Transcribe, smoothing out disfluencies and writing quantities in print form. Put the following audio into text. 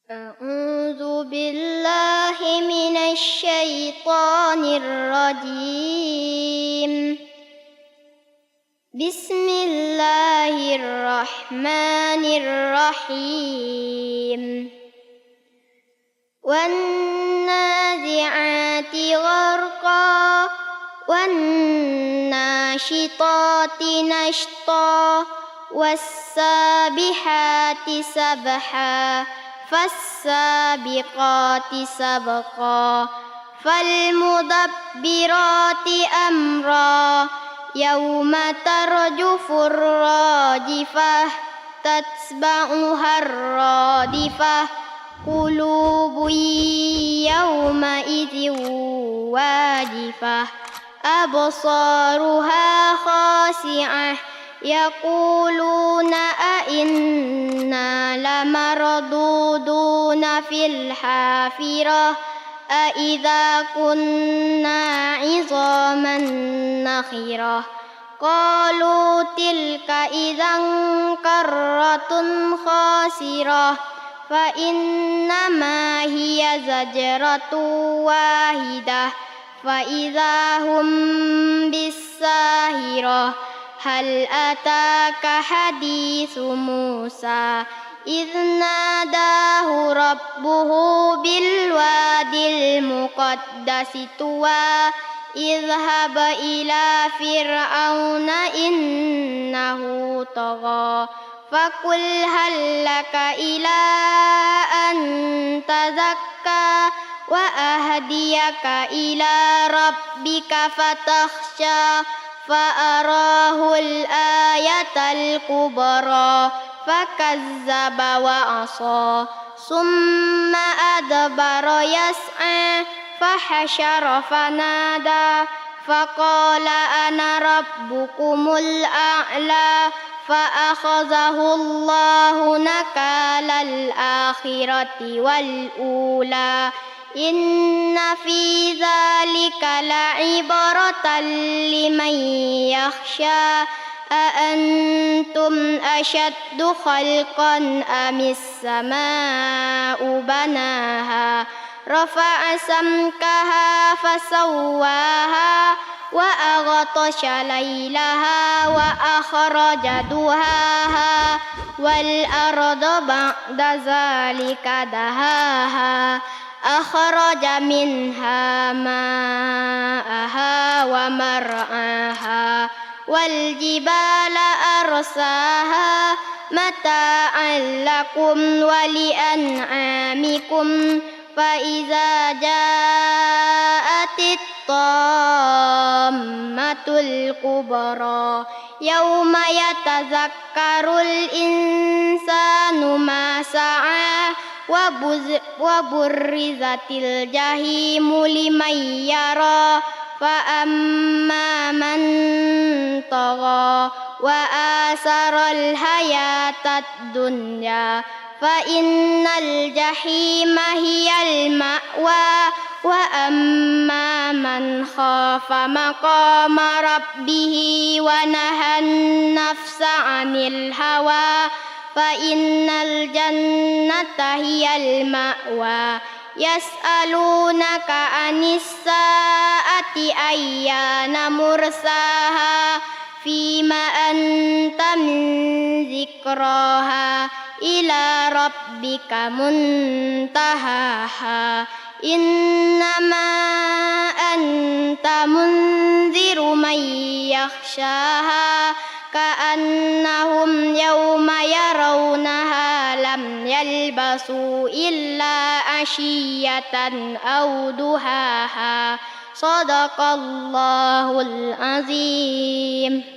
أعوذ بالله من الشيطان الرجيم. بسم الله الرحمن الرحيم. والنازعات غرقا والناشطات نشطا والسابحات سبحا فالسابقات سبقا فالمدبرات أمرا يوم ترجف الراجفة تتبعها الرادفة قلوب يومئذ واجفة أبصارها خاشعة يقولون أئنا لمردودون في الحافرة أئذا كنا عظاما نخرة قالوا تلك إذا كرة خاسرة فإنما هي زجرة واحدة فإذا هم بالساهرة هل أتاك حديث موسى إذ ناداه ربه بالواد المقدس طوى اذهب إلى فرعون إنه طغى فقل هل لك إلى أن تزكى وأهديك إلى ربك فتخشى فأراه الآية الكبرى فكذب وعصى ثم أدبر يسعى فحشر فنادى فقال أنا ربكم الأعلى فأخذه الله نكال الآخرة والأولى إن في ذلك لعبرة لمن يخشى أأنتم أشد خلقا أم السماء بناها رفع سمكها فسواها وأغطش ليلها وأخرج ضحاها والأرض بعد ذلك دهاها أخرج منها ماءها ومرعاها والجبال أرساها متاعا لكم ولأنعامكم فإذا جاءت الطامة الكبرى يوم يتذكر الإنسان ما سعى وبرزت الجحيم لمن يرى فأما من طغى وآثر الحياة الدنيا فإن الجحيم هي المأوى وأما من خاف مقام ربه ونهى النفس عن الهوى فإن الجنة هي المأوى يسألونك عن الساعة أيان مرساها فيما أنت من ذكراها إلى ربك منتهاها إنما أنت منذر من يخشاها كأنهم يوم يرونها لم يلبثوا إلا عشية أو ضحاها صدق الله العظيم.